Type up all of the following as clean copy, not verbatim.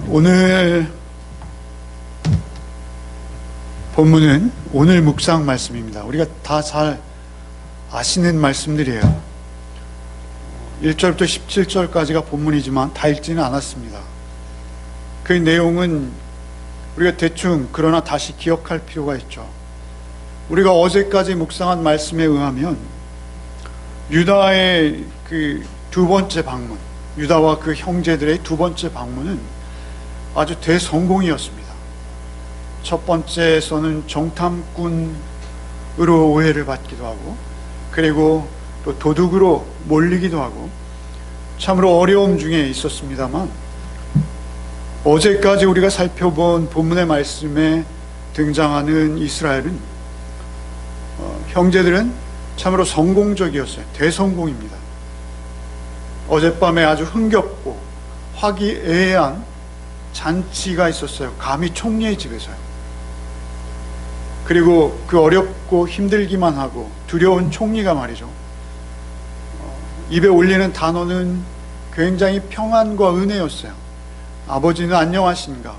오늘 본문은 오늘 묵상 말씀입니다. 우리가 다 잘 아시는 말씀들이에요. 1절부터 17절까지가 본문이지만 다 읽지는 않았습니다. 그 내용은 우리가 대충 그러나 다시 기억할 필요가 있죠. 우리가 어제까지 묵상한 말씀에 의하면 유다의 그 두 번째 방문, 유다와 그 형제들의 두 번째 방문은 아주 대성공이었습니다. 첫 번째에서는 정탐꾼으로 오해를 받기도 하고, 그리고 또 도둑으로 몰리기도 하고, 참으로 어려움 중에 있었습니다만, 어제까지 우리가 살펴본 본문의 말씀에 등장하는 이스라엘은 형제들은 참으로 성공적이었어요. 대성공입니다. 어젯밤에 아주 흥겹고 화기애애한 잔치가 있었어요. 감히 총리의 집에서요. 그리고 그 어렵고 힘들기만 하고 두려운 총리가 말이죠, 입에 올리는 단어는 굉장히 평안과 은혜였어요. 아버지는 안녕하신가?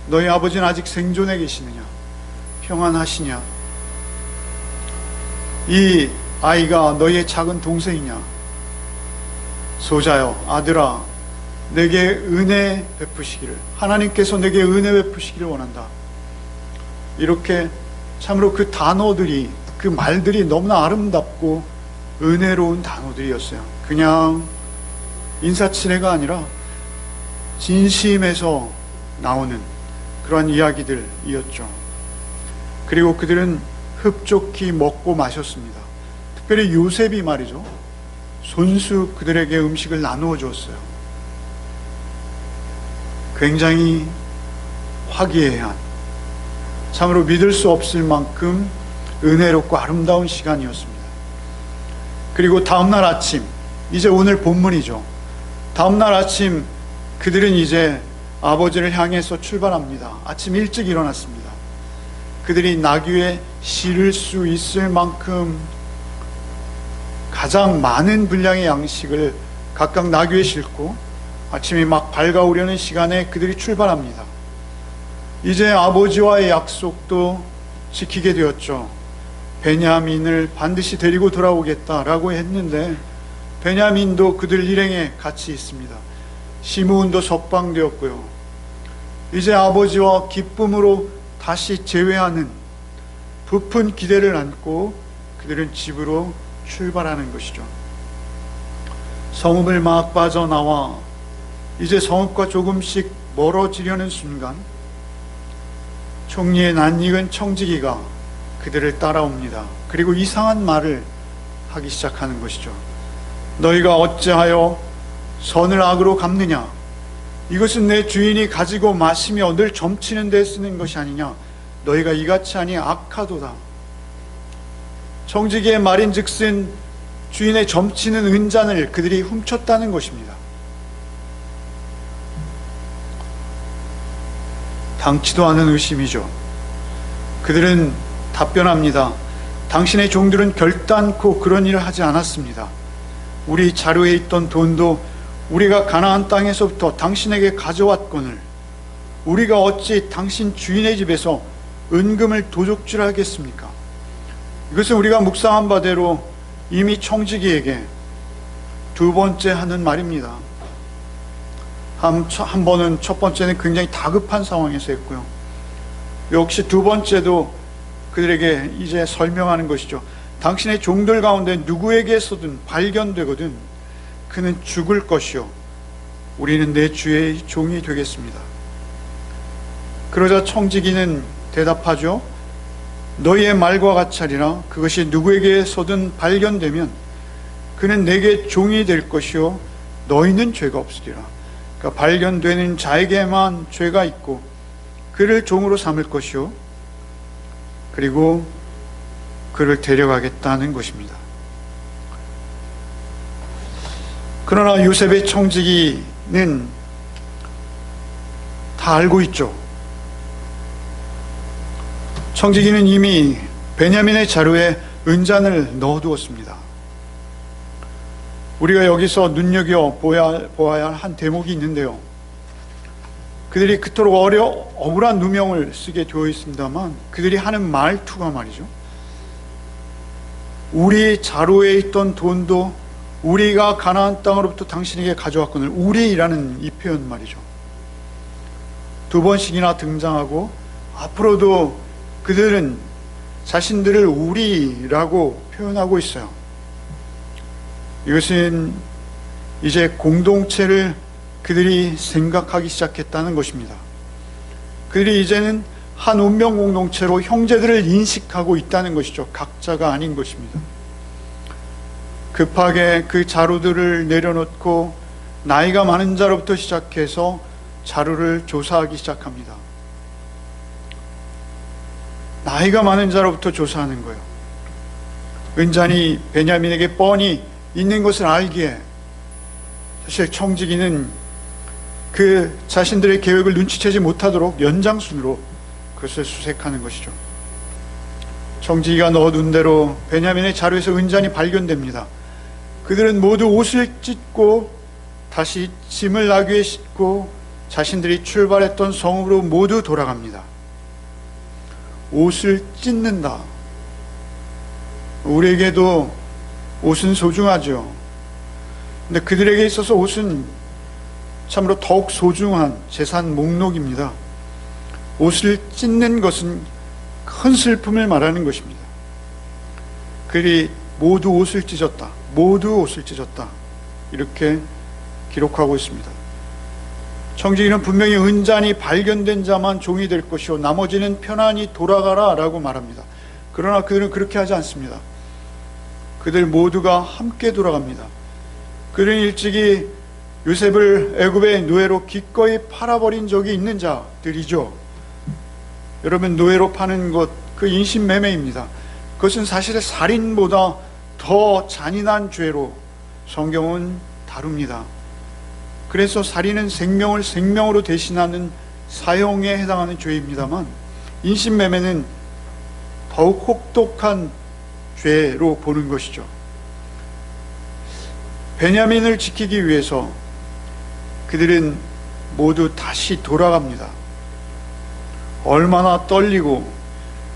너희 아버지는 아직 생존해 계시느냐? 평안하시냐? 이 아이가 너희의 작은 동생이냐? 소자여, 아들아, 내게 은혜 베푸시기를, 하나님께서 내게 은혜 베푸시기를 원한다. 이렇게 참으로 그 단어들이, 그 말들이 너무나 아름답고 은혜로운 단어들이었어요. 그냥 인사치레가 아니라 진심에서 나오는 그러한 이야기들이었죠. 그리고 그들은 흡족히 먹고 마셨습니다. 특별히 요셉이 말이죠, 손수 그들에게 음식을 나누어 주었어요. 굉장히 화기애애한, 참으로 믿을 수 없을 만큼 은혜롭고 아름다운 시간이었습니다. 그리고 다음날 아침, 이제 오늘 본문이죠. 다음날 아침 그들은 이제 아버지를 향해서 출발합니다. 아침 일찍 일어났습니다. 그들이 나귀에 실을 수 있을 만큼 가장 많은 분량의 양식을 각각 나귀에 싣고 아침이 막 밝아오려는 시간에 그들이 출발합니다. 이제 아버지와의 약속도 지키게 되었죠. 베냐민을 반드시 데리고 돌아오겠다라고 했는데 베냐민도 그들 일행에 같이 있습니다. 시므온도 석방되었고요. 이제 아버지와 기쁨으로 다시 재회하는 부푼 기대를 안고 그들은 집으로 출발하는 것이죠. 성읍을 막 빠져나와 이제 성읍과 조금씩 멀어지려는 순간 총리의 낯익은 청지기가 그들을 따라옵니다. 그리고 이상한 말을 하기 시작하는 것이죠. 너희가 어찌하여 선을 악으로 갚느냐? 이것은 내 주인이 가지고 마시며 늘 점치는 데 쓰는 것이 아니냐? 너희가 이같이 하니 악하도다. 청지기의 말인즉슨 주인의 점치는 은잔을 그들이 훔쳤다는 것입니다. 당치도 않은 의심이죠. 그들은 답변합니다. 당신의 종들은 결단코 그런 일을 하지 않았습니다. 우리 자루에 있던 돈도 우리가 가나안 땅에서부터 당신에게 가져왔거늘 우리가 어찌 당신 주인의 집에서 은금을 도둑질하겠습니까? 이것은 우리가 묵상한 바대로 이미 청지기에게 두 번째 하는 말입니다. 한 번은, 첫 번째는 굉장히 다급한 상황에서 했고요. 역시 두 번째도 그들에게 이제 설명하는 것이죠. 당신의 종들 가운데 누구에게서든 발견되거든 그는 죽을 것이요 우리는 내 주의 종이 되겠습니다. 그러자 청지기는 대답하죠. 너희의 말과 같이 하리라. 그것이 누구에게서든 발견되면 그는 내게 종이 될 것이요 너희는 죄가 없으리라. 그러니까 발견되는 자에게만 죄가 있고 그를 종으로 삼을 것이요 그리고 그를 데려가겠다는 것입니다. 그러나 요셉의 청지기는 다 알고 있죠. 청지기는 이미 베냐민의 자루에 은잔을 넣어두었습니다. 우리가 여기서 눈여겨보아야 할 한 대목이 있는데요. 그들이 그토록 억울한 누명을 쓰게 되어 있습니다만 그들이 하는 말투가 말이죠. 우리 자루에 있던 돈도 우리가 가나안 땅으로부터 당신에게 가져왔거늘. 우리라는 이 표현 말이죠. 두 번씩이나 등장하고 앞으로도 그들은 자신들을 우리라고 표현하고 있어요. 이것은 이제 공동체를 그들이 생각하기 시작했다는 것입니다. 그들이 이제는 한 운명 공동체로 형제들을 인식하고 있다는 것이죠. 각자가 아닌 것입니다. 급하게 그 자루들을 내려놓고 나이가 많은 자로부터 시작해서 자루를 조사하기 시작합니다. 나이가 많은 자로부터 조사하는 거예요. 은잔이 베냐민에게 뻔히 있는 것을 알기에 사실 청지기는 그 자신들의 계획을 눈치채지 못하도록 연장순으로 그것을 수색하는 것이죠. 청지기가 넣어둔 대로 베냐민의 자루에서 은잔이 발견됩니다. 그들은 모두 옷을 찢고 다시 짐을 나귀에 싣고 자신들이 출발했던 성읍으로 모두 돌아갑니다. 옷을 찢는다. 우리에게도 옷은 소중하죠. 근데 그들에게 있어서 옷은 참으로 더욱 소중한 재산 목록입니다. 옷을 찢는 것은 큰 슬픔을 말하는 것입니다. 그들이 모두 옷을 찢었다. 모두 옷을 찢었다. 이렇게 기록하고 있습니다. 청지기는 분명히 은잔이 발견된 자만 종이 될 것이요 나머지는 편안히 돌아가라 라고 말합니다. 그러나 그들은 그렇게 하지 않습니다. 그들 모두가 함께 돌아갑니다. 그들은 일찍이 요셉을 애굽의 노예로 기꺼이 팔아버린 적이 있는 자들이죠. 여러분, 노예로 파는 것, 그 인신매매입니다. 그것은 사실은 살인보다 더 잔인한 죄로 성경은 다룹니다. 그래서 살인은 생명을 생명으로 대신하는 사형에 해당하는 죄입니다만 인신매매는 더욱 혹독한 죄로 보는 것이죠. 베냐민을 지키기 위해서 그들은 모두 다시 돌아갑니다. 얼마나 떨리고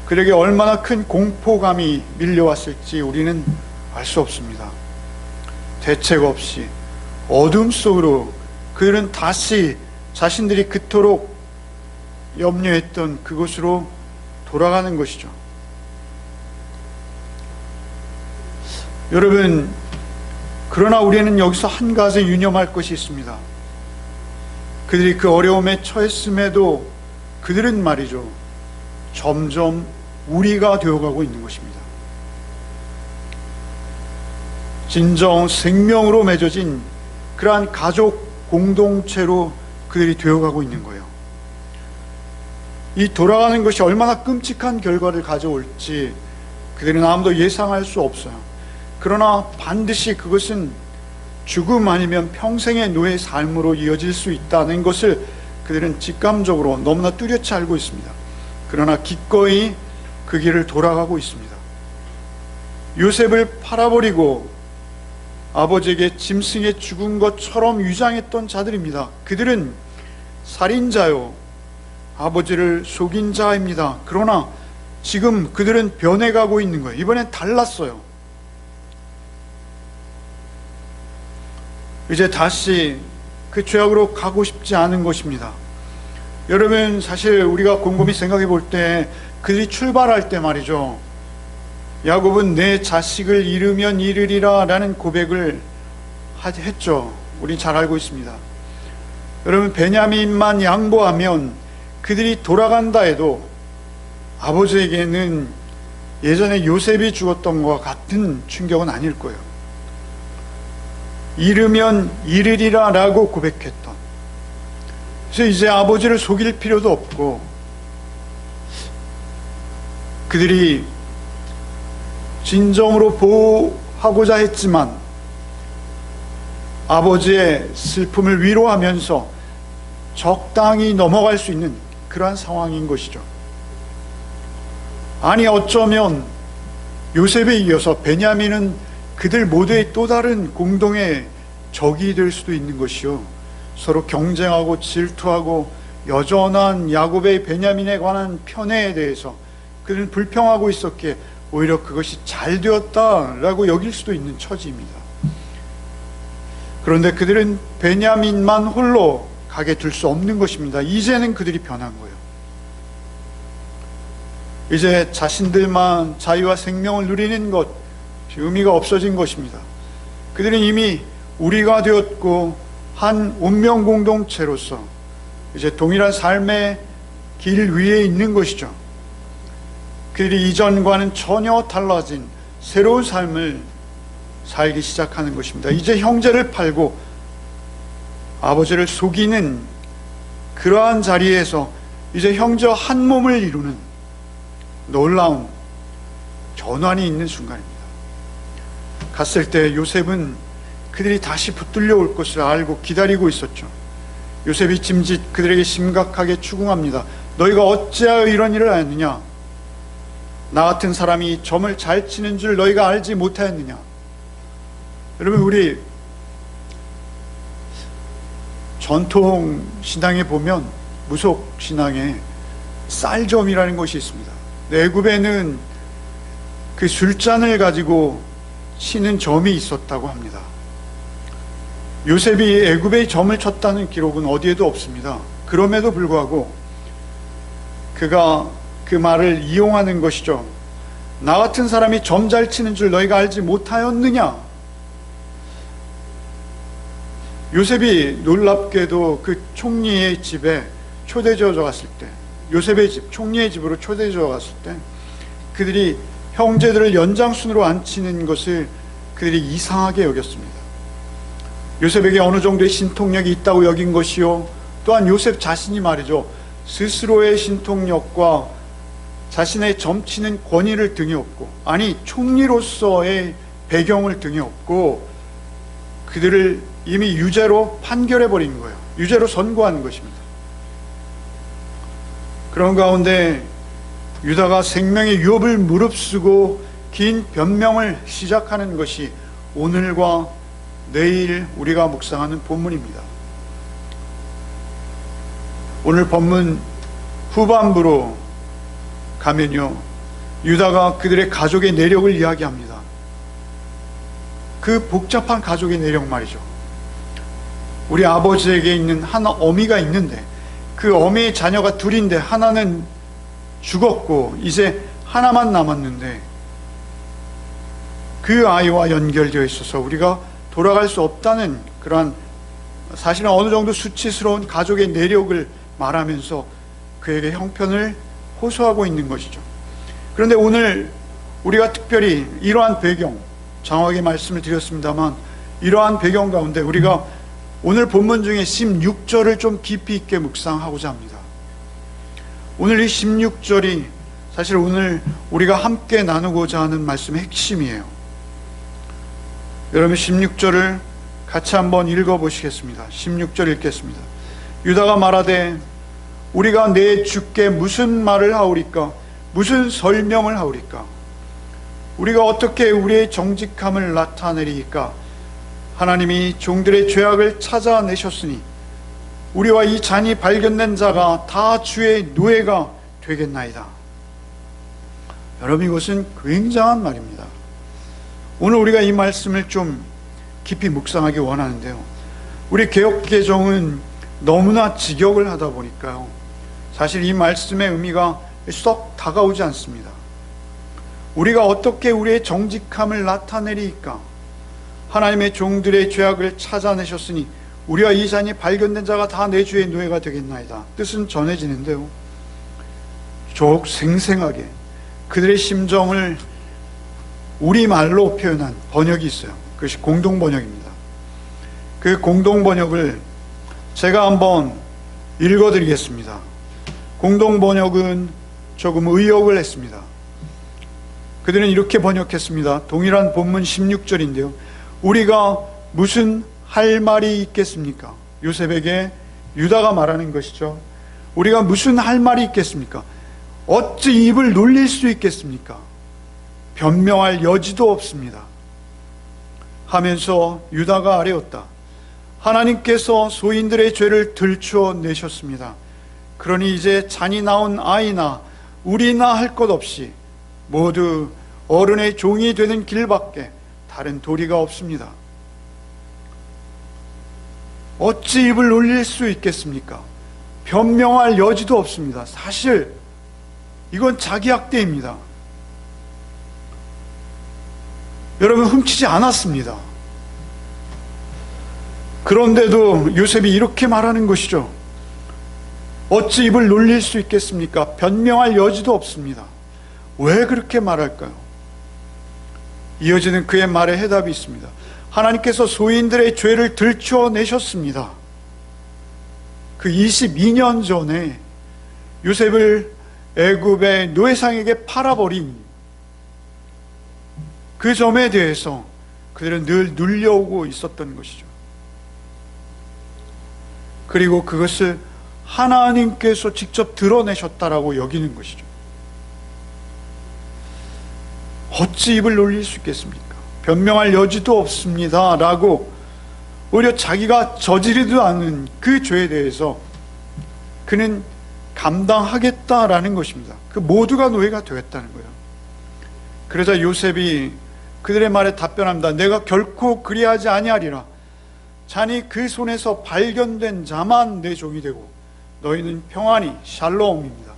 그들에게 얼마나 큰 공포감이 밀려왔을지 우리는 알 수 없습니다. 대책 없이 어둠 속으로 그들은 다시 자신들이 그토록 염려했던 그곳으로 돌아가는 것이죠. 여러분, 그러나 우리는 여기서 한 가지 유념할 것이 있습니다. 그들이 그 어려움에 처했음에도 그들은 말이죠, 점점 우리가 되어가고 있는 것입니다. 진정 생명으로 맺어진 그러한 가족 공동체로 그들이 되어가고 있는 거예요. 이 돌아가는 것이 얼마나 끔찍한 결과를 가져올지 그들은 아무도 예상할 수 없어요. 그러나 반드시 그것은 죽음 아니면 평생의 노예 삶으로 이어질 수 있다는 것을 그들은 직감적으로 너무나 뚜렷이 알고 있습니다. 그러나 기꺼이 그 길을 돌아가고 있습니다. 요셉을 팔아버리고 아버지에게 짐승에 죽은 것처럼 위장했던 자들입니다. 그들은 살인자요, 아버지를 속인 자입니다. 그러나 지금 그들은 변해가고 있는 거예요. 이번엔 달랐어요. 이제 다시 그 죄악으로 가고 싶지 않은 것입니다. 여러분, 사실 우리가 곰곰이 생각해 볼 때 그들이 출발할 때 말이죠, 야곱은 내 자식을 잃으면 잃으리라 라는 고백을 했죠. 우린 잘 알고 있습니다. 여러분, 베냐민만 양보하면 그들이 돌아간다 해도 아버지에게는 예전에 요셉이 죽었던 것과 같은 충격은 아닐 거예요. 잃으면 잃으리라 라고 고백했던, 그래서 이제 아버지를 속일 필요도 없고 그들이 진정으로 보호하고자 했지만 아버지의 슬픔을 위로하면서 적당히 넘어갈 수 있는 그러한 상황인 것이죠. 아니, 어쩌면 요셉에 이어서 베냐민은 그들 모두의 또 다른 공동의 적이 될 수도 있는 것이요, 서로 경쟁하고 질투하고 여전한 야곱의 베냐민에 관한 편애에 대해서 그들은 불평하고 있었기에 오히려 그것이 잘 되었다라고 여길 수도 있는 처지입니다. 그런데 그들은 베냐민만 홀로 가게 둘 수 없는 것입니다. 이제는 그들이 변한 거예요. 이제 자신들만 자유와 생명을 누리는 것, 의미가 없어진 것입니다. 그들은 이미 우리가 되었고 한 운명 공동체로서 이제 동일한 삶의 길 위에 있는 것이죠. 그들이 이전과는 전혀 달라진 새로운 삶을 살기 시작하는 것입니다. 이제 형제를 팔고 아버지를 속이는 그러한 자리에서 이제 형제와 한 몸을 이루는 놀라운 전환이 있는 순간입니다. 갔을 때 요셉은 그들이 다시 붙들려 올 것을 알고 기다리고 있었죠. 요셉이 짐짓 그들에게 심각하게 추궁합니다. 너희가 어찌하여 이런 일을 하였느냐? 나 같은 사람이 점을 잘 치는 줄 너희가 알지 못하였느냐? 여러분, 우리 전통 신앙에 보면, 무속 신앙에 쌀점이라는 것이 있습니다. 애굽에는 그 술잔을 가지고 치는 점이 있었다고 합니다. 요셉이 애굽의 점을 쳤다는 기록은 어디에도 없습니다. 그럼에도 불구하고 그가 그 말을 이용하는 것이죠. 나 같은 사람이 점 잘 치는 줄 너희가 알지 못하였느냐? 요셉이 놀랍게도 그 총리의 집에 초대되어 갔을 때, 요셉의 집, 총리의 집으로 초대되어 갔을 때 그들이 형제들을 연장순으로 앉히는 것을 그들이 이상하게 여겼습니다. 요셉에게 어느 정도의 신통력이 있다고 여긴 것이요, 또한 요셉 자신이 말이죠, 스스로의 신통력과 자신의 점치는 권위를 등에 업고, 아니 총리로서의 배경을 등에 업고 그들을 이미 유죄로 판결해버린 거예요. 유죄로 선고하는 것입니다. 그런 가운데 유다가 생명의 위협을 무릅쓰고 긴 변명을 시작하는 것이 오늘과 내일 우리가 묵상하는 본문입니다. 오늘 본문 후반부로 가면요, 유다가 그들의 가족의 내력을 이야기합니다. 그 복잡한 가족의 내력 말이죠. 우리 아버지에게 있는 한 어미가 있는데 그 어미의 자녀가 둘인데 하나는 죽었고 이제 하나만 남았는데 그 아이와 연결되어 있어서 우리가 돌아갈 수 없다는 그러한, 사실은 어느 정도 수치스러운 가족의 내력을 말하면서 그에게 형편을 호소하고 있는 것이죠. 그런데 오늘 우리가 특별히 이러한 배경, 장황하게 말씀을 드렸습니다만, 이러한 배경 가운데 우리가 오늘 본문 중에 16절을 좀 깊이 있게 묵상하고자 합니다. 오늘 이 16절이 사실 오늘 우리가 함께 나누고자 하는 말씀의 핵심이에요. 여러분, 16절을 같이 한번 읽어보시겠습니다. 16절 읽겠습니다. 유다가 말하되 우리가 내 주께 무슨 말을 하오리까? 무슨 설명을 하오리까? 우리가 어떻게 우리의 정직함을 나타내리까? 하나님이 종들의 죄악을 찾아내셨으니 우리와 이 잔이 발견된 자가 다 주의 노예가 되겠나이다. 여러분, 이것은 굉장한 말입니다. 오늘 우리가 이 말씀을 좀 깊이 묵상하기 원하는데요, 우리 개역개정은 너무나 직역을 하다 보니까요, 사실 이 말씀의 의미가 썩 다가오지 않습니다. 우리가 어떻게 우리의 정직함을 나타내리까? 하나님의 종들의 죄악을 찾아내셨으니 우리와 이 잔이 발견된 자가 다 내 주의 노예가 되겠나이다. 뜻은 전해지는데요, 조금 생생하게 그들의 심정을 우리말로 표현한 번역이 있어요. 그것이 공동번역입니다. 그 공동번역을 제가 한번 읽어드리겠습니다. 공동번역은 조금 의역을 했습니다. 그들은 이렇게 번역했습니다. 동일한 본문 16절인데요. 우리가 무슨 할 말이 있겠습니까? 요셉에게 유다가 말하는 것이죠. 우리가 무슨 할 말이 있겠습니까? 어찌 입을 놀릴 수 있겠습니까? 변명할 여지도 없습니다. 하면서 유다가 아뢰었다. 하나님께서 소인들의 죄를 들추어내셨습니다. 그러니 이제 잔이 나온 아이나 우리나 할 것 없이 모두 어른의 종이 되는 길밖에 다른 도리가 없습니다. 어찌 입을 놀릴 수 있겠습니까? 변명할 여지도 없습니다. 사실 이건 자기 학대입니다. 여러분, 훔치지 않았습니다. 그런데도 요셉이 이렇게 말하는 것이죠. 어찌 입을 놀릴 수 있겠습니까? 변명할 여지도 없습니다. 왜 그렇게 말할까요? 이어지는 그의 말에 해답이 있습니다. 하나님께서 소인들의 죄를 들추어내셨습니다. 그 22년 전에 요셉을 애굽의 노예상에게 팔아버린 그 점에 대해서 그들은 늘 눌려오고 있었던 것이죠. 그리고 그것을 하나님께서 직접 드러내셨다라고 여기는 것이죠. 어찌 입을 놀릴 수 있겠습니까? 변명할 여지도 없습니다 라고 오히려 자기가 저지르지도 않은 그 죄에 대해서 그는 감당하겠다라는 것입니다. 그 모두가 노예가 되었다는 거예요. 그러자 요셉이 그들의 말에 답변합니다. 내가 결코 그리하지 아니하리라. 잔이 그 손에서 발견된 자만 내 종이 되고 너희는 평안히 샬롬입니다.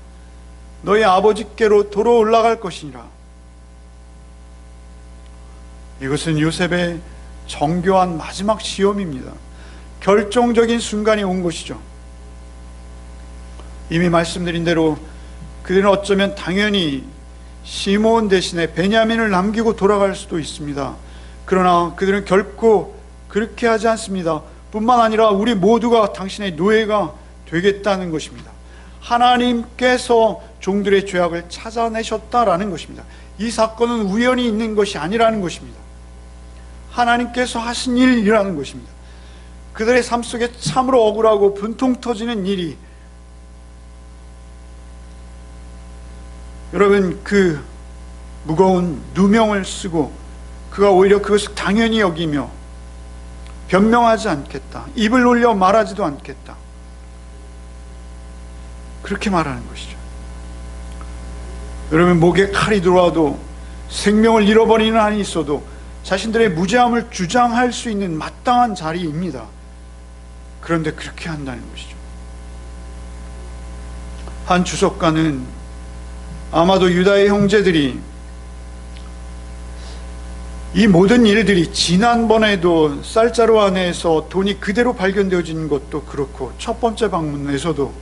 너희 아버지께로 도로 올라갈 것이니라. 이것은 요셉의 정교한 마지막 시험입니다. 결정적인 순간이 온 것이죠. 이미 말씀드린 대로 그들은 어쩌면 당연히 시몬 대신에 베냐민을 남기고 돌아갈 수도 있습니다. 그러나 그들은 결코 그렇게 하지 않습니다. 뿐만 아니라 우리 모두가 당신의 노예가 되겠다는 것입니다. 하나님께서 종들의 죄악을 찾아내셨다라는 것입니다. 이 사건은 우연히 있는 것이 아니라는 것입니다. 하나님께서 하신 일이라는 것입니다. 그들의 삶 속에 참으로 억울하고 분통 터지는 일이, 여러분, 그 무거운 누명을 쓰고 그가 오히려 그것을 당연히 여기며 변명하지 않겠다, 입을 놀려 말하지도 않겠다, 그렇게 말하는 것이죠. 여러분, 목에 칼이 들어와도 생명을 잃어버리는 한이 있어도 자신들의 무죄함을 주장할 수 있는 마땅한 자리입니다. 그런데 그렇게 한다는 것이죠. 한 주석가는 아마도 유다의 형제들이 이 모든 일들이, 지난번에도 쌀자루 안에서 돈이 그대로 발견되어진 것도 그렇고, 첫 번째 방문에서도,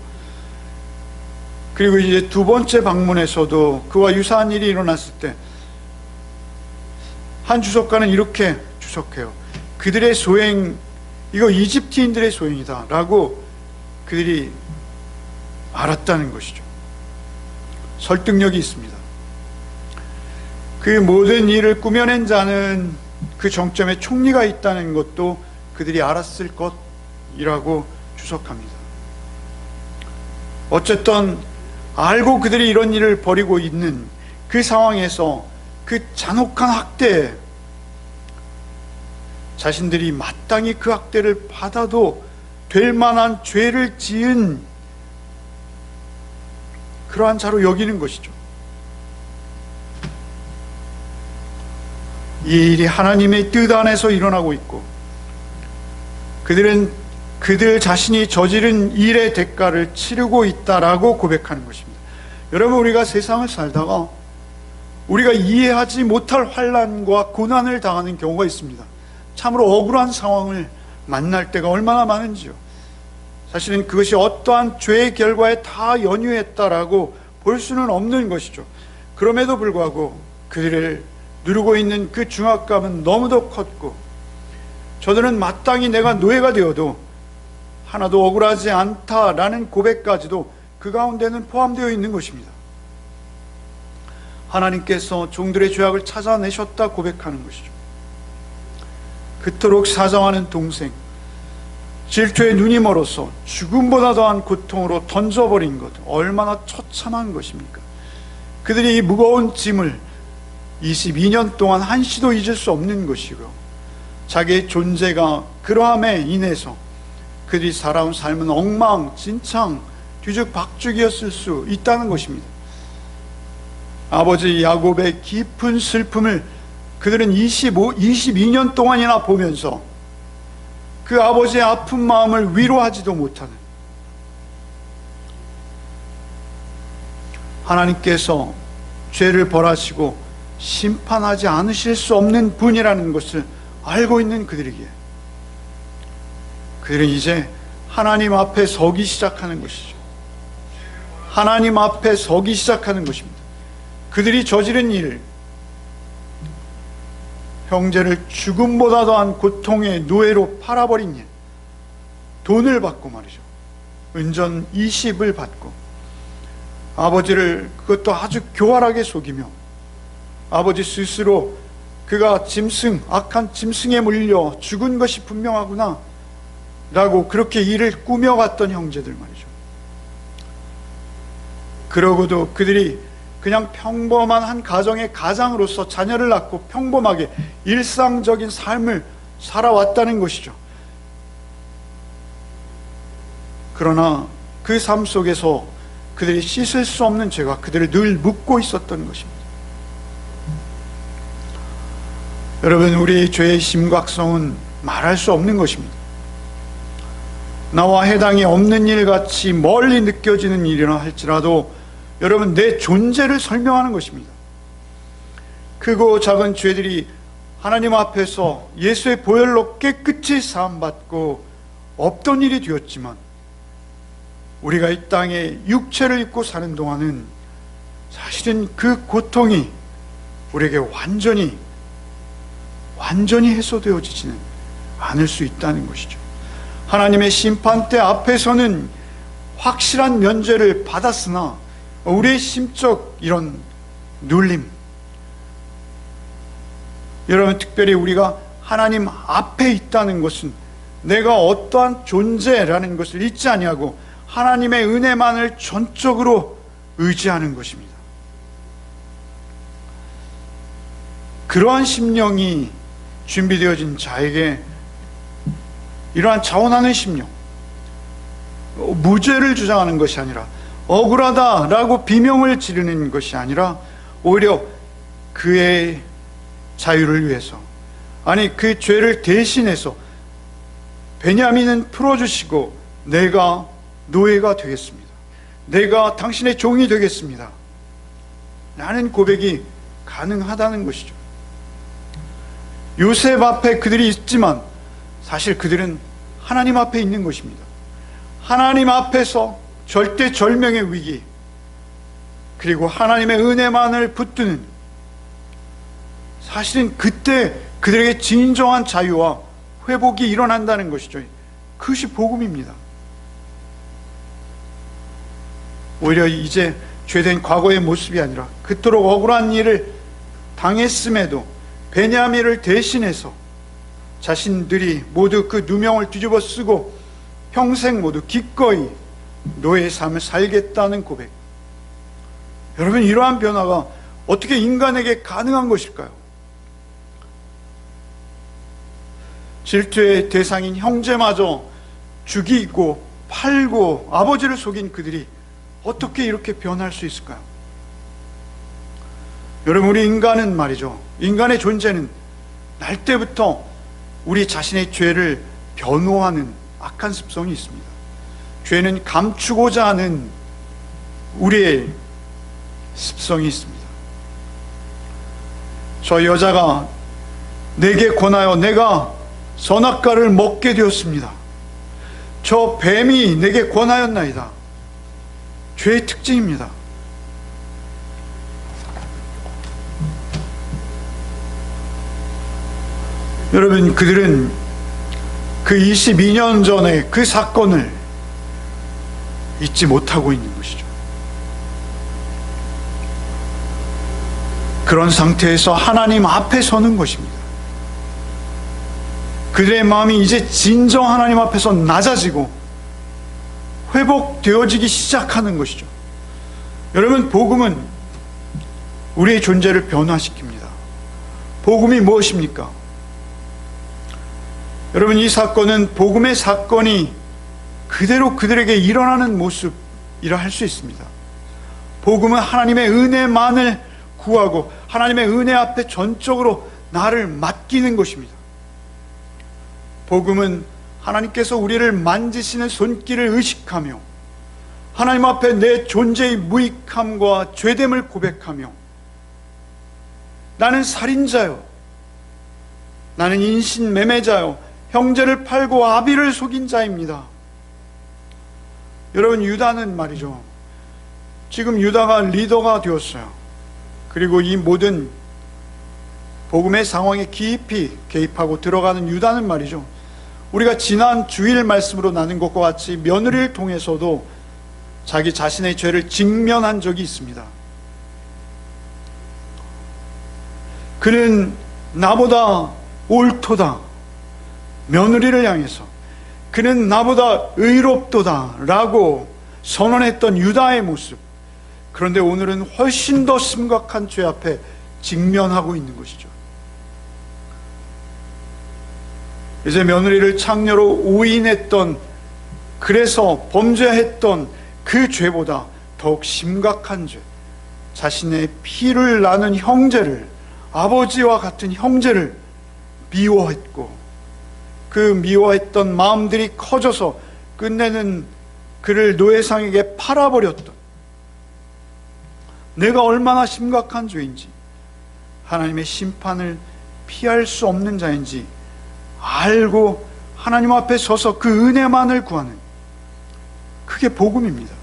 그리고 이제 두 번째 방문에서도 그와 유사한 일이 일어났을 때 한 주석가는 이렇게 주석해요. 그들의 소행, 이거 이집트인들의 소행이다 라고 그들이 알았다는 것이죠. 설득력이 있습니다. 그 모든 일을 꾸며낸 자는 그 정점에 총리가 있다는 것도 그들이 알았을 것이라고 주석합니다. 어쨌든 알고 그들이 이런 일을 벌이고 있는 그 상황에서 그 잔혹한 학대, 자신들이 마땅히 그 학대를 받아도 될 만한 죄를 지은 그러한 자로 여기는 것이죠. 이 일이 하나님의 뜻 안에서 일어나고 있고, 그들은 그들 자신이 저지른 일의 대가를 치르고 있다라고 고백하는 것입니다. 여러분, 우리가 세상을 살다가 우리가 이해하지 못할 환난과 고난을 당하는 경우가 있습니다. 참으로 억울한 상황을 만날 때가 얼마나 많은지요. 사실은 그것이 어떠한 죄의 결과에 다 연유했다라고 볼 수는 없는 것이죠. 그럼에도 불구하고 그들을 누르고 있는 그 중압감은 너무도 컸고, 저들은 마땅히 내가 노예가 되어도 하나도 억울하지 않다라는 고백까지도 그 가운데는 포함되어 있는 것입니다. 하나님께서 종들의 죄악을 찾아내셨다 고백하는 것이죠. 그토록 사정하는 동생, 질투에 눈이 멀어서 죽음보다 더한 고통으로 던져버린 것, 얼마나 처참한 것입니까? 그들이 이 무거운 짐을 22년 동안 한시도 잊을 수 없는 것이고, 자기의 존재가 그러함에 인해서 그들이 살아온 삶은 엉망진창 뒤죽박죽이었을 수 있다는 것입니다. 아버지 야곱의 깊은 슬픔을 그들은 22년 동안이나 보면서 그 아버지의 아픈 마음을 위로하지도 못하는, 하나님께서 죄를 벌하시고 심판하지 않으실 수 없는 분이라는 것을 알고 있는 그들이기에 그들은 이제 하나님 앞에 서기 시작하는 것이죠. 하나님 앞에 서기 시작하는 것입니다. 그들이 저지른 일, 형제를 죽음보다 더한 고통의 노예로 팔아버린 일, 돈을 받고 말이죠, 은전 20을 받고 아버지를 그것도 아주 교활하게 속이며 아버지 스스로 그가 악한 짐승에 물려 죽은 것이 분명하구나 라고 그렇게 일을 꾸며갔던 형제들 말이죠. 그러고도 그들이 그냥 평범한 한 가정의 가장으로서 자녀를 낳고 평범하게 일상적인 삶을 살아왔다는 것이죠. 그러나 그 삶 속에서 그들이 씻을 수 없는 죄가 그들을 늘 묶고 있었던 것입니다. 여러분, 우리 죄의 심각성은 말할 수 없는 것입니다. 나와 해당이 없는 일 같이 멀리 느껴지는 일이라 할지라도 여러분, 내 존재를 설명하는 것입니다. 크고 작은 죄들이 하나님 앞에서 예수의 보혈로 깨끗이 사함받고 없던 일이 되었지만 우리가 이 땅에 육체를 입고 사는 동안은 사실은 그 고통이 우리에게 완전히 해소되어지지는 않을 수 있다는 것이죠. 하나님의 심판대 앞에서는 확실한 면죄를 받았으나 우리의 심적 이런 눌림, 여러분, 특별히 우리가 하나님 앞에 있다는 것은 내가 어떠한 존재라는 것을 잊지 아니하고 하나님의 은혜만을 전적으로 의지하는 것입니다. 그러한 심령이 준비되어진 자에게 이러한 자원하는 심령, 무죄를 주장하는 것이 아니라 억울하다라고 비명을 지르는 것이 아니라 오히려 그의 자유를 위해서, 아니 그 죄를 대신해서 베냐민은 풀어주시고 내가 노예가 되겠습니다, 내가 당신의 종이 되겠습니다 라는 고백이 가능하다는 것이죠. 요셉 앞에 그들이 있지만 사실 그들은 하나님 앞에 있는 것입니다. 하나님 앞에서 절대절명의 위기, 그리고 하나님의 은혜만을 붙드는, 사실은 그때 그들에게 진정한 자유와 회복이 일어난다는 것이죠. 그것이 복음입니다. 오히려 이제 죄된 과거의 모습이 아니라 그토록 억울한 일을 당했음에도 베냐민을 대신해서 자신들이 모두 그 누명을 뒤집어 쓰고 평생 모두 기꺼이 노예의 삶을 살겠다는 고백. 여러분, 이러한 변화가 어떻게 인간에게 가능한 것일까요? 질투의 대상인 형제마저 죽이고 팔고 아버지를 속인 그들이 어떻게 이렇게 변할 수 있을까요? 여러분, 우리 인간은 말이죠, 인간의 존재는 날 때부터 우리 자신의 죄를 변호하는 악한 습성이 있습니다. 죄는 감추고자 하는 우리의 습성이 있습니다. 저 여자가 내게 권하여 내가 선악과를 먹게 되었습니다. 저 뱀이 내게 권하였나이다. 죄의 특징입니다. 여러분, 그들은 그 22년 전에 그 사건을 잊지 못하고 있는 것이죠. 그런 상태에서 하나님 앞에 서는 것입니다. 그들의 마음이 이제 진정 하나님 앞에서 낮아지고 회복되어지기 시작하는 것이죠. 여러분, 복음은 우리의 존재를 변화시킵니다. 복음이 무엇입니까? 여러분, 이 사건은 복음의 사건이 그대로 그들에게 일어나는 모습이라 할 수 있습니다. 복음은 하나님의 은혜만을 구하고 하나님의 은혜 앞에 전적으로 나를 맡기는 것입니다. 복음은 하나님께서 우리를 만지시는 손길을 의식하며 하나님 앞에 내 존재의 무익함과 죄됨을 고백하며 나는 살인자요, 나는 인신매매자요, 형제를 팔고 아비를 속인 자입니다. 여러분, 유다는 말이죠, 지금 유다가 리더가 되었어요. 그리고 이 모든 복음의 상황에 깊이 개입하고 들어가는 유다는 말이죠, 우리가 지난 주일 말씀으로 나눈 것과 같이 며느리를 통해서도 자기 자신의 죄를 직면한 적이 있습니다. 그는 나보다 옳도다, 며느리를 향해서 그는 나보다 의롭도다 라고 선언했던 유다의 모습. 그런데 오늘은 훨씬 더 심각한 죄 앞에 직면하고 있는 것이죠. 이제 며느리를 창녀로 오인했던, 그래서 범죄했던 그 죄보다 더욱 심각한 죄, 자신의 피를 나눈 형제를, 아버지와 같은 형제를 미워했고, 그 미워했던 마음들이 커져서 끝내는 그를 노예상에게 팔아버렸던, 내가 얼마나 심각한 죄인지, 하나님의 심판을 피할 수 없는 자인지 알고 하나님 앞에 서서 그 은혜만을 구하는, 그게 복음입니다.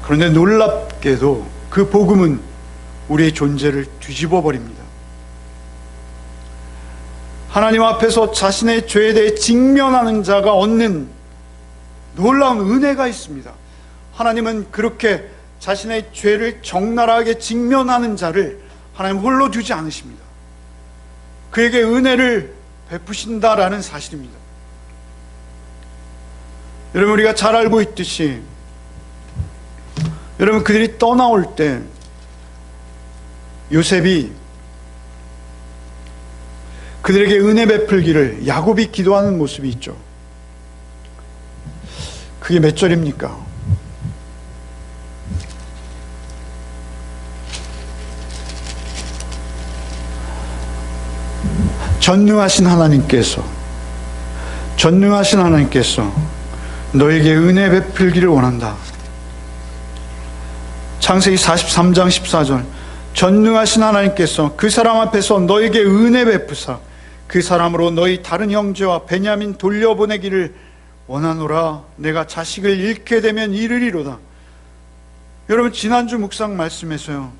그런데 놀랍게도 그 복음은 우리의 존재를 뒤집어 버립니다. 하나님 앞에서 자신의 죄에 대해 직면하는 자가 얻는 놀라운 은혜가 있습니다. 하나님은 그렇게 자신의 죄를 적나라하게 직면하는 자를 하나님 홀로 두지 않으십니다. 그에게 은혜를 베푸신다라는 사실입니다. 여러분, 우리가 잘 알고 있듯이, 여러분, 그들이 떠나올 때 요셉이 그들에게 은혜 베풀기를 야곱이 기도하는 모습이 있죠. 그게 몇 절입니까? 전능하신 하나님께서 너에게 은혜 베풀기를 원한다. 창세기 43장 14절, 전능하신 하나님께서 그 사람 앞에서 너에게 은혜 베푸사 그 사람으로 너희 다른 형제와 베냐민 돌려보내기를 원하노라. 내가 자식을 잃게 되면 이르리로다. 여러분, 지난주 묵상 말씀에서요,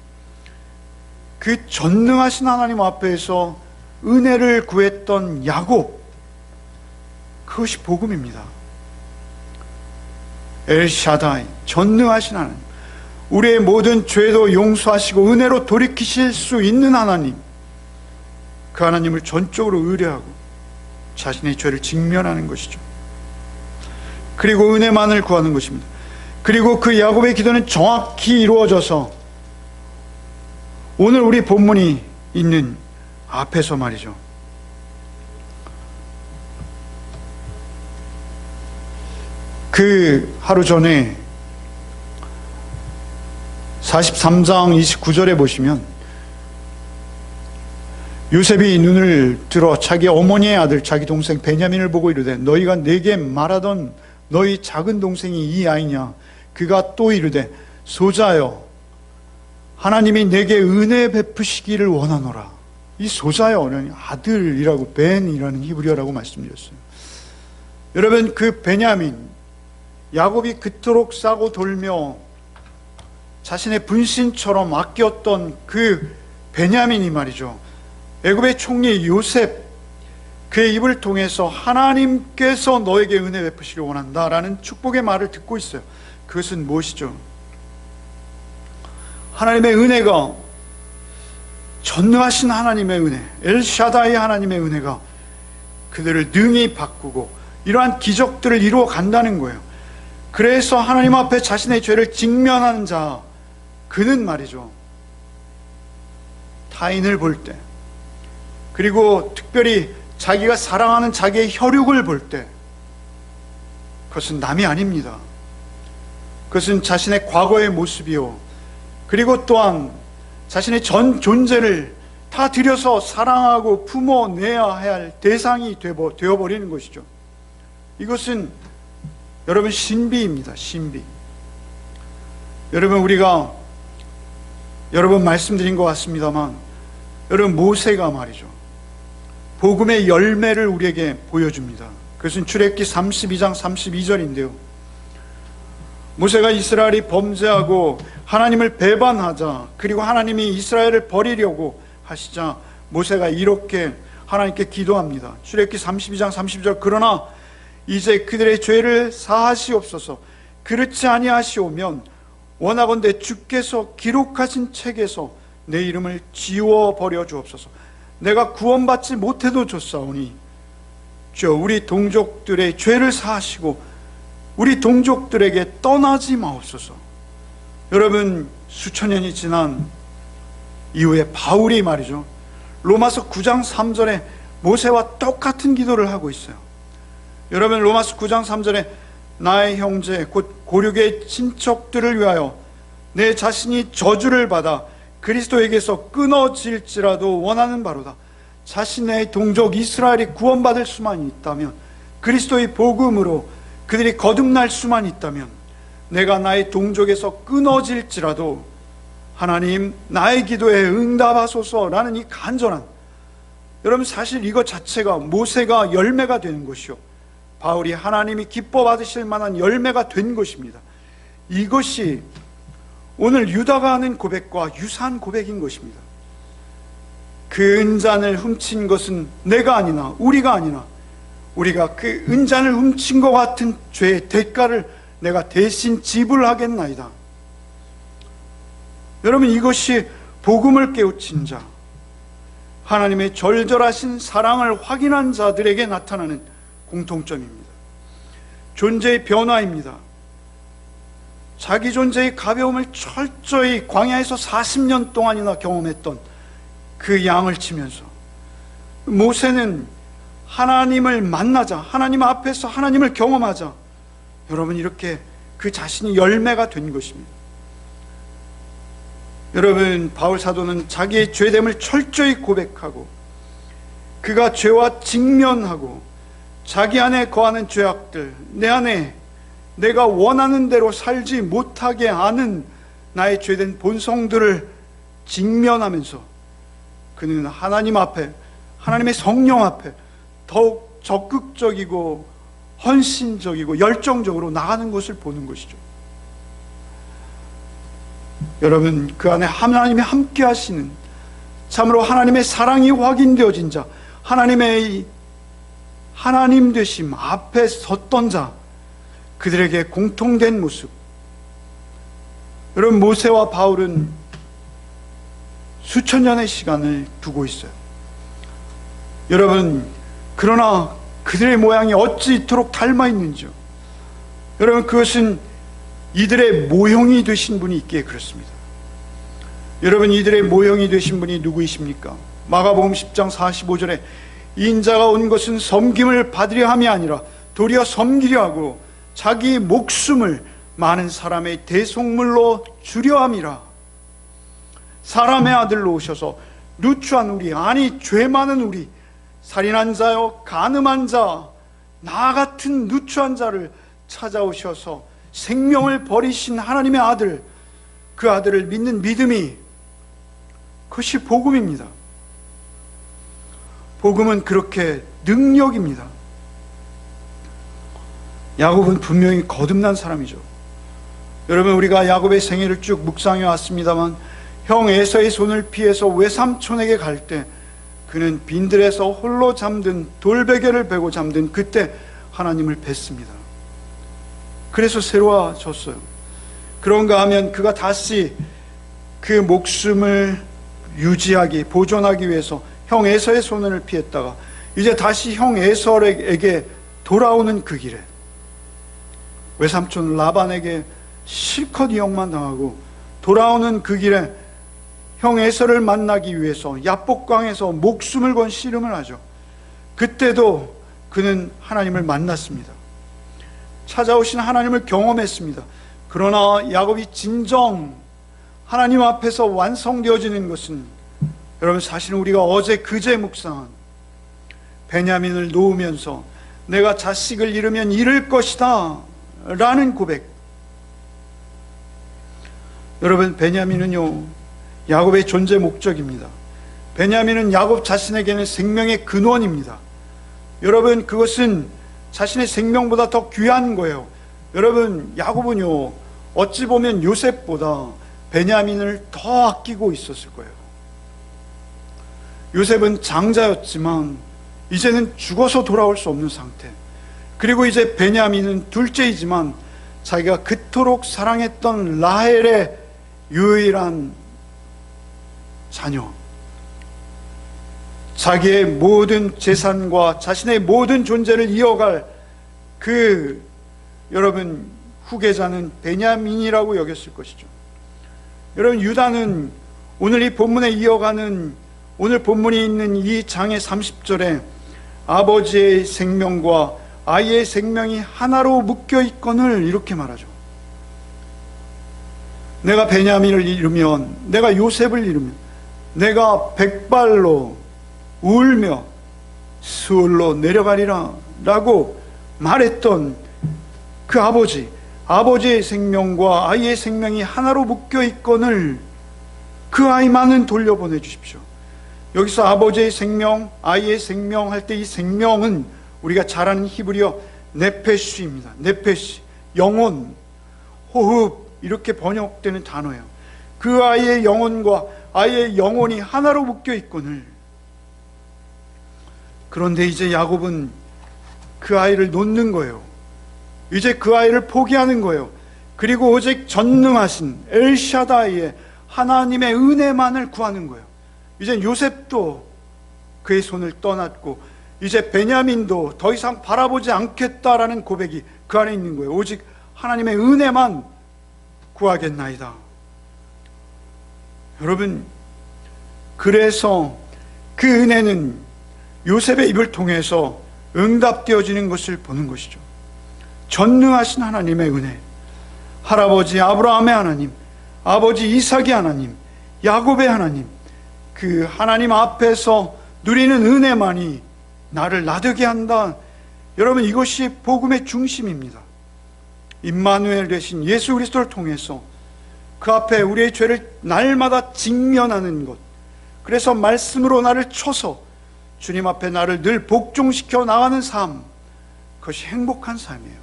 그 전능하신 하나님 앞에서 은혜를 구했던 야곱, 그것이 복음입니다. 엘샤다이, 전능하신 하나님, 우리의 모든 죄도 용서하시고 은혜로 돌이키실 수 있는 하나님, 그 하나님을 전적으로 의뢰하고 자신의 죄를 직면하는 것이죠. 그리고 은혜만을 구하는 것입니다. 그리고 그 야곱의 기도는 정확히 이루어져서 오늘 우리 본문이 있는 앞에서 말이죠, 그 하루 전에 43장 29절에 보시면 요셉이 눈을 들어 자기 어머니의 아들 자기 동생 베냐민을 보고 이르되 너희가 내게 말하던 너희 작은 동생이 이 아이냐? 그가 또 이르되 소자여 하나님이 내게 은혜 베푸시기를 원하노라. 이 소자여는 아들이라고, 벤이라는 히브리어라고 말씀드렸어요. 여러분, 그 베냐민, 야곱이 그토록 싸고 돌며 자신의 분신처럼 아꼈던 그 베냐민이 말이죠, 애굽의 총리 요셉, 그의 입을 통해서 하나님께서 너에게 은혜 베푸시길 원한다라는 축복의 말을 듣고 있어요. 그것은 무엇이죠? 하나님의 은혜가, 전능하신 하나님의 은혜, 엘샤다이 하나님의 은혜가 그들을 능히 바꾸고 이러한 기적들을 이루어 간다는 거예요. 그래서 하나님 앞에 자신의 죄를 직면하는 자, 그는 말이죠, 타인을 볼 때 그리고 특별히 자기가 사랑하는 자기의 혈육을 볼 때 그것은 남이 아닙니다. 그것은 자신의 과거의 모습이요, 그리고 또한 자신의 전 존재를 다 들여서 사랑하고 품어내야 할 대상이 되어버리는 것이죠. 이것은 여러분 신비입니다. 신비. 여러분, 우리가 여러 번 말씀드린 것 같습니다만, 여러분 모세가 말이죠, 복음의 열매를 우리에게 보여줍니다. 그것은 출애굽기 32장 32절인데요 모세가 이스라엘이 범죄하고 하나님을 배반하자, 그리고 하나님이 이스라엘을 버리려고 하시자 모세가 이렇게 하나님께 기도합니다. 출애굽기 32장 30절, 그러나 이제 그들의 죄를 사하시옵소서. 그렇지 아니하시오면 원하건대 주께서 기록하신 책에서 내 이름을 지워버려 주옵소서. 내가 구원받지 못해도 좋사오니 주여 우리 동족들의 죄를 사하시고 우리 동족들에게 떠나지 마옵소서. 여러분, 수천 년이 지난 이후에 바울이 말이죠, 로마서 9장 3절에 모세와 똑같은 기도를 하고 있어요. 여러분, 로마서 9장 3절에 나의 형제 곧 고륙의 친척들을 위하여 내 자신이 저주를 받아 그리스도에게서 끊어질지라도 원하는 바로다. 자신의 동족 이스라엘이 구원받을 수만 있다면, 그리스도의 복음으로 그들이 거듭날 수만 있다면, 내가 나의 동족에서 끊어질지라도 하나님 나의 기도에 응답하소서라는 이 간절한, 여러분 사실 이것 자체가 모세가 열매가 되는 것이요, 바울이 하나님이 기뻐 받으실 만한 열매가 된 것입니다. 이것이 오늘 유다가 하는 고백과 유사한 고백인 것입니다. 그 은잔을 훔친 것은 내가 아니나 우리가 아니나 우리가 그 은잔을 훔친 것 같은 죄의 대가를 내가 대신 지불하겠나이다. 여러분, 이것이 복음을 깨우친 자, 하나님의 절절하신 사랑을 확인한 자들에게 나타나는 공통점입니다. 존재의 변화입니다. 자기 존재의 가벼움을 철저히 광야에서 40년 동안이나 경험했던 그 양을 치면서 모세는 하나님을 만나자, 하나님 앞에서 하나님을 경험하자, 여러분 이렇게 그 자신이 열매가 된 것입니다. 여러분, 바울 사도는 자기의 죄됨을 철저히 고백하고 그가 죄와 직면하고 자기 안에 거하는 죄악들, 내 안에 내가 원하는 대로 살지 못하게 하는 나의 죄된 본성들을 직면하면서 그는 하나님 앞에, 하나님의 성령 앞에 더욱 적극적이고 헌신적이고 열정적으로 나가는 것을 보는 것이죠. 여러분, 그 안에 하나님이 함께 하시는, 참으로 하나님의 사랑이 확인되어진 자, 하나님의 하나님 되심 앞에 섰던 자, 그들에게 공통된 모습. 여러분, 모세와 바울은 수천 년의 시간을 두고 있어요. 여러분, 그러나 그들의 모양이 어찌 이토록 닮아 있는지요. 여러분, 그것은 이들의 모형이 되신 분이 있기에 그렇습니다. 여러분, 이들의 모형이 되신 분이 누구이십니까? 마가복음 10장 45절에 인자가 온 것은 섬김을 받으려 함이 아니라 도리어 섬기려 하고 자기 목숨을 많은 사람의 대속물로 주려 함이라. 사람의 아들로 오셔서 누추한 우리, 아니 죄 많은 우리, 살인한 자요 간음한 자, 나 같은 누추한 자를 찾아오셔서 생명을 버리신 하나님의 아들, 그 아들을 믿는 믿음이, 그것이 복음입니다. 복음은 그렇게 능력입니다. 야곱은 분명히 거듭난 사람이죠. 여러분, 우리가 야곱의 생애를 쭉 묵상해 왔습니다만, 형 에서의 손을 피해서 외삼촌에게 갈 때 그는 빈들에서 홀로 잠든, 돌베개를 베고 잠든 그때 하나님을 뵀습니다. 그래서 새로워졌어요. 그런가 하면 그가 다시 그 목숨을 유지하기, 보존하기 위해서 형 에서의 손을 피했다가 이제 다시 형 에서에게 돌아오는 그 길에 외삼촌 라반에게 실컷 이용만 당하고 돌아오는 그 길에 형 에서를 만나기 위해서 야복강에서 목숨을 건 씨름을 하죠. 그때도 그는 하나님을 만났습니다. 찾아오신 하나님을 경험했습니다. 그러나 야곱이 진정 하나님 앞에서 완성되어지는 것은, 여러분, 사실은 우리가 어제 그제 묵상한 베냐민을 놓으면서 내가 자식을 잃으면 잃을 것이다 라는 고백. 여러분, 베냐민은요, 야곱의 존재 목적입니다. 베냐민은 야곱 자신에게는 생명의 근원입니다. 여러분, 그것은 자신의 생명보다 더 귀한 거예요. 여러분, 야곱은요, 어찌 보면 요셉보다 베냐민을 더 아끼고 있었을 거예요. 요셉은 장자였지만 이제는 죽어서 돌아올 수 없는 상태. 그리고 이제 베냐민은 둘째이지만 자기가 그토록 사랑했던 라헬의 유일한 자녀, 자기의 모든 재산과 자신의 모든 존재를 이어갈 그, 여러분, 후계자는 베냐민이라고 여겼을 것이죠. 여러분, 유다는 오늘 이 본문에 이어가는, 오늘 본문이 있는 이 장의 30절에 아버지의 생명과 아이의 생명이 하나로 묶여 있거늘 이렇게 말하죠. 내가 베냐민을 잃으면, 내가 요셉을 잃으면 내가 백발로 울며 수월로 내려가리라 라고 말했던 그 아버지의 생명과 아이의 생명이 하나로 묶여 있거늘 그 아이만은 돌려보내 주십시오. 여기서 아버지의 생명, 아이의 생명 할 때 이 생명은 우리가 잘 아는 히브리어 네페시입니다. 네페시, 영혼, 호흡, 이렇게 번역되는 단어예요. 그 아이의 영혼과 아이의 영혼이 하나로 묶여 있거늘. 그런데 이제 야곱은 그 아이를 놓는 거예요. 이제 그 아이를 포기하는 거예요. 그리고 오직 전능하신 엘샤다이의 하나님의 은혜만을 구하는 거예요. 이제 요셉도 그의 손을 떠났고 이제 베냐민도 더 이상 바라보지 않겠다라는 고백이 그 안에 있는 거예요. 오직 하나님의 은혜만 구하겠나이다. 여러분, 그래서 그 은혜는 요셉의 입을 통해서 응답되어지는 것을 보는 것이죠. 전능하신 하나님의 은혜, 할아버지 아브라함의 하나님, 아버지 이삭의 하나님, 야곱의 하나님, 그 하나님 앞에서 누리는 은혜만이 나를 나되게 한다. 여러분, 이것이 복음의 중심입니다. 임마누엘 되신 예수 그리스도를 통해서 그 앞에 우리의 죄를 날마다 직면하는 것, 그래서 말씀으로 나를 쳐서 주님 앞에 나를 늘 복종시켜 나가는 삶, 그것이 행복한 삶이에요.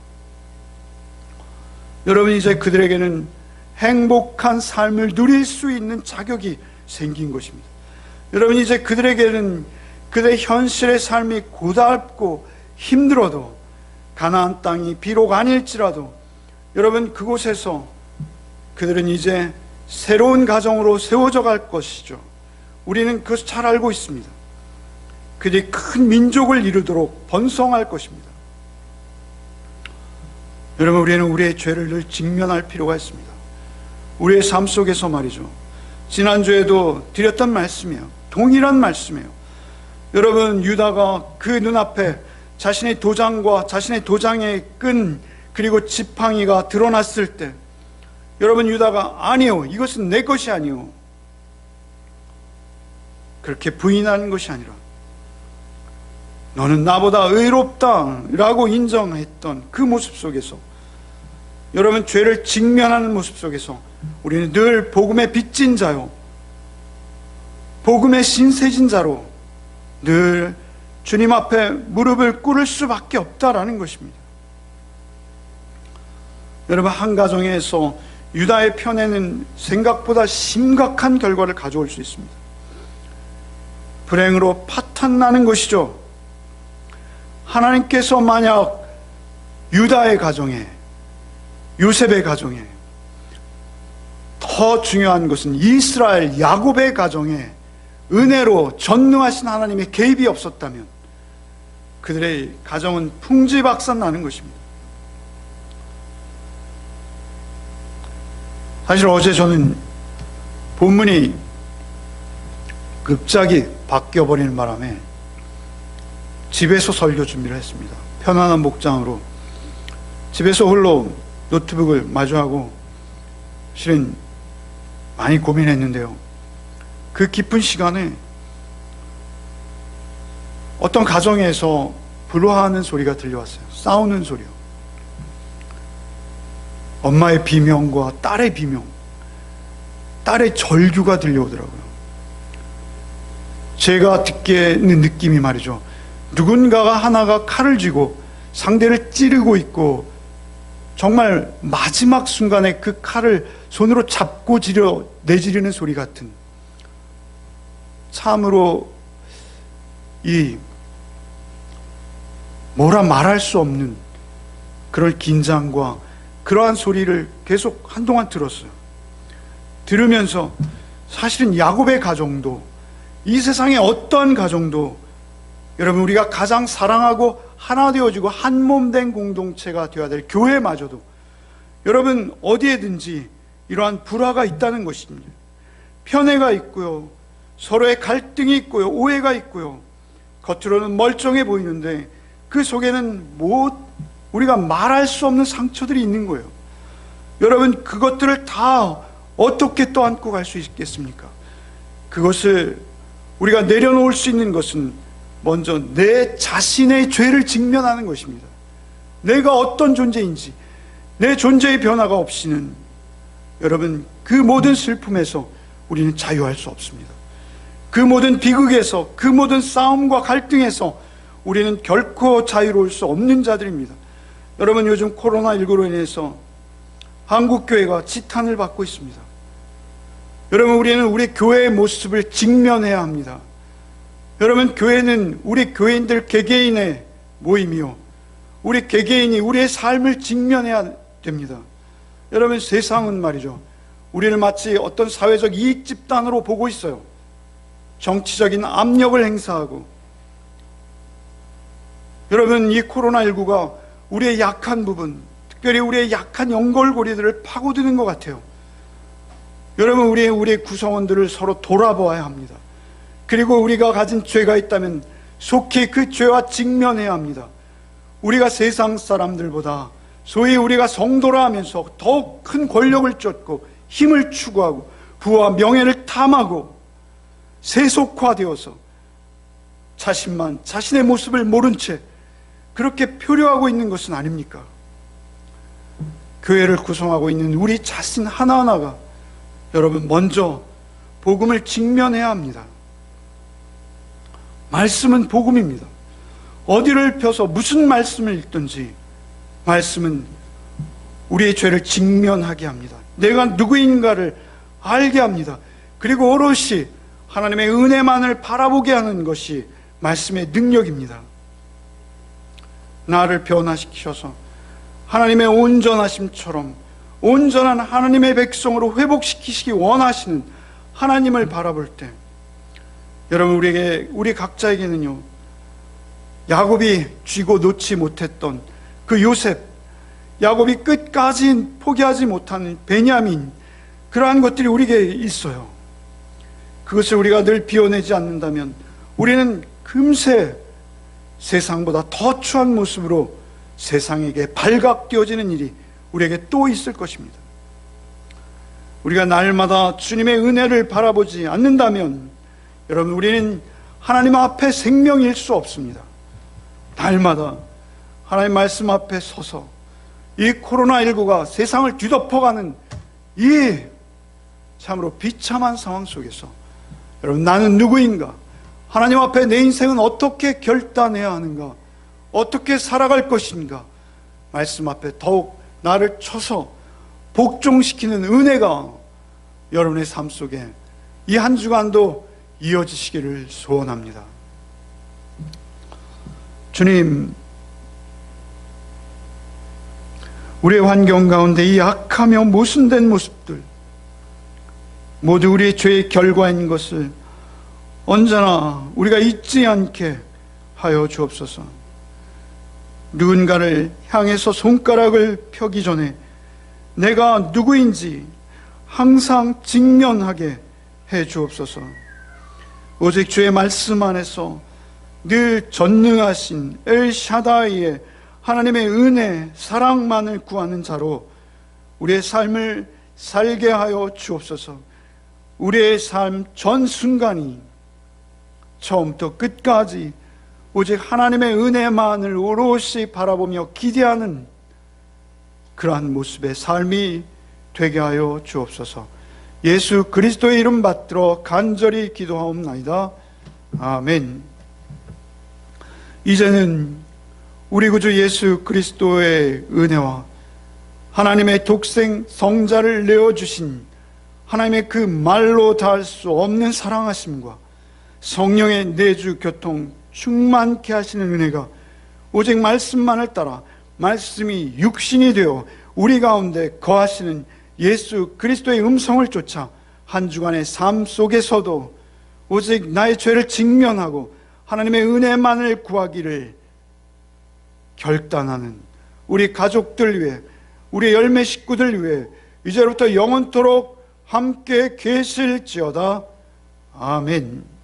여러분, 이제 그들에게는 행복한 삶을 누릴 수 있는 자격이 생긴 것입니다. 여러분, 이제 그들에게는 그들의 현실의 삶이 고달프고 힘들어도, 가나안 땅이 비록 아닐지라도, 여러분, 그곳에서 그들은 이제 새로운 가정으로 세워져 갈 것이죠. 우리는 그것을 잘 알고 있습니다. 그들이 큰 민족을 이루도록 번성할 것입니다. 여러분, 우리는 우리의 죄를 늘 직면할 필요가 있습니다. 우리의 삶 속에서 말이죠. 지난주에도 드렸던 말씀이에요. 동일한 말씀이에요. 여러분, 유다가 그 눈앞에 자신의 도장과 자신의 도장의 끈, 그리고 지팡이가 드러났을 때, 여러분, 유다가 아니요, 이것은 내 것이 아니요, 그렇게 부인하는 것이 아니라 너는 나보다 의롭다 라고 인정했던 그 모습 속에서, 여러분, 죄를 직면하는 모습 속에서 우리는 늘 복음의 빚진 자요, 복음의 신세진 자로 늘 주님 앞에 무릎을 꿇을 수밖에 없다라는 것입니다. 여러분, 한 가정에서 유다의 편에는 생각보다 심각한 결과를 가져올 수 있습니다. 불행으로 파탄나는 것이죠. 하나님께서 만약 유다의 가정에, 요셉의 가정에, 더 중요한 것은 이스라엘 야곱의 가정에 은혜로 전능하신 하나님의 개입이 없었다면 그들의 가정은 풍지박산 나는 것입니다. 사실 어제 저는 본문이 갑자기 바뀌어버리는 바람에 집에서 설교 준비를 했습니다. 편안한 목장으로 집에서 홀로 노트북을 마주하고 실은 많이 고민했는데요. 그 깊은 시간에 어떤 가정에서 불화하는 소리가 들려왔어요. 싸우는 소리요. 엄마의 비명과 딸의 비명, 딸의 절규가 들려오더라고요. 제가 듣기에는 느낌이 말이죠. 누군가가 하나가 칼을 쥐고 상대를 찌르고 있고 정말 마지막 순간에 그 칼을 손으로 잡고 내지르는 소리 같은, 참으로 이 뭐라 말할 수 없는 그럴 긴장과 그러한 소리를 계속 한동안 들었어요. 들으면서 사실은 야곱의 가정도, 이 세상의 어떠한 가정도, 여러분 우리가 가장 사랑하고 하나 되어지고 한 몸 된 공동체가 되어야 될 교회마저도 여러분 어디에든지 이러한 불화가 있다는 것입니다. 편애가 있고요, 서로의 갈등이 있고요, 오해가 있고요, 겉으로는 멀쩡해 보이는데 그 속에는 우리가 말할 수 없는 상처들이 있는 거예요. 여러분 그것들을 다 어떻게 떠안고 갈 수 있겠습니까? 그것을 우리가 내려놓을 수 있는 것은 먼저 내 자신의 죄를 직면하는 것입니다. 내가 어떤 존재인지, 내 존재의 변화가 없이는 여러분 그 모든 슬픔에서 우리는 자유할 수 없습니다. 그 모든 비극에서, 그 모든 싸움과 갈등에서 우리는 결코 자유로울 수 없는 자들입니다. 여러분 요즘 코로나19로 인해서 한국교회가 지탄을 받고 있습니다. 여러분 우리는 우리 교회의 모습을 직면해야 합니다. 여러분 교회는 우리 교인들 개개인의 모임이요, 우리 개개인이 우리의 삶을 직면해야 됩니다. 여러분 세상은 말이죠, 우리를 마치 어떤 사회적 이익 집단으로 보고 있어요. 정치적인 압력을 행사하고, 여러분 이 코로나19가 우리의 약한 부분, 특별히 우리의 약한 연결고리들을 파고드는 것 같아요. 여러분 우리의 구성원들을 서로 돌아보아야 합니다. 그리고 우리가 가진 죄가 있다면 속히 그 죄와 직면해야 합니다. 우리가 세상 사람들보다 소위 우리가 성도라 하면서 더욱 큰 권력을 쫓고 힘을 추구하고 부와 명예를 탐하고 세속화되어서 자신의 모습을 모른 채 그렇게 표류하고 있는 것은 아닙니까? 교회를 구성하고 있는 우리 자신 하나하나가 여러분 먼저 복음을 직면해야 합니다. 말씀은 복음입니다. 어디를 펴서 무슨 말씀을 읽든지 말씀은 우리의 죄를 직면하게 합니다. 내가 누구인가를 알게 합니다. 그리고 오롯이 하나님의 은혜만을 바라보게 하는 것이 말씀의 능력입니다. 나를 변화시키셔서 하나님의 온전하심처럼 온전한 하나님의 백성으로 회복시키시기 원하시는 하나님을 바라볼 때 여러분 우리 각자에게는요, 야곱이 쥐고 놓지 못했던 그 요셉, 야곱이 끝까지 포기하지 못하는 베냐민, 그러한 것들이 우리에게 있어요. 그것을 우리가 늘 비워내지 않는다면 우리는 금세 세상보다 더 추한 모습으로 세상에게 발각되어지는 일이 우리에게 또 있을 것입니다. 우리가 날마다 주님의 은혜를 바라보지 않는다면 여러분 우리는 하나님 앞에 생명일 수 없습니다. 날마다 하나님 말씀 앞에 서서 이 코로나19가 세상을 뒤덮어가는 이 참으로 비참한 상황 속에서 여러분 나는 누구인가, 하나님 앞에 내 인생은 어떻게 결단해야 하는가, 어떻게 살아갈 것인가, 말씀 앞에 더욱 나를 쳐서 복종시키는 은혜가 여러분의 삶 속에 이 한 주간도 이어지시기를 소원합니다. 주님, 우리의 환경 가운데 이 악하며 모순된 모습들 모두 우리의 죄의 결과인 것을 언제나 우리가 잊지 않게 하여 주옵소서. 누군가를 향해서 손가락을 펴기 전에 내가 누구인지 항상 직면하게 해 주옵소서. 오직 주의 말씀 안에서 늘 전능하신 엘샤다이의 하나님의 은혜, 사랑만을 구하는 자로 우리의 삶을 살게 하여 주옵소서. 우리의 삶 전 순간이 처음부터 끝까지 오직 하나님의 은혜만을 오롯이 바라보며 기대하는 그러한 모습의 삶이 되게 하여 주옵소서. 예수 그리스도의 이름 받들어 간절히 기도하옵나이다. 아멘. 이제는 우리 구주 예수 그리스도의 은혜와 하나님의 독생 성자를 내어주신 하나님의 그 말로 다할 수 없는 사랑하심과 성령의 내주 교통 충만케 하시는 은혜가 오직 말씀만을 따라 말씀이 육신이 되어 우리 가운데 거하시는 예수 그리스도의 음성을 쫓아 한 주간의 삶 속에서도 오직 나의 죄를 직면하고 하나님의 은혜만을 구하기를 결단하는 우리 가족들 위해, 우리 열매 식구들 위해 이제부터 영원토록 함께 계실지어다. 아멘.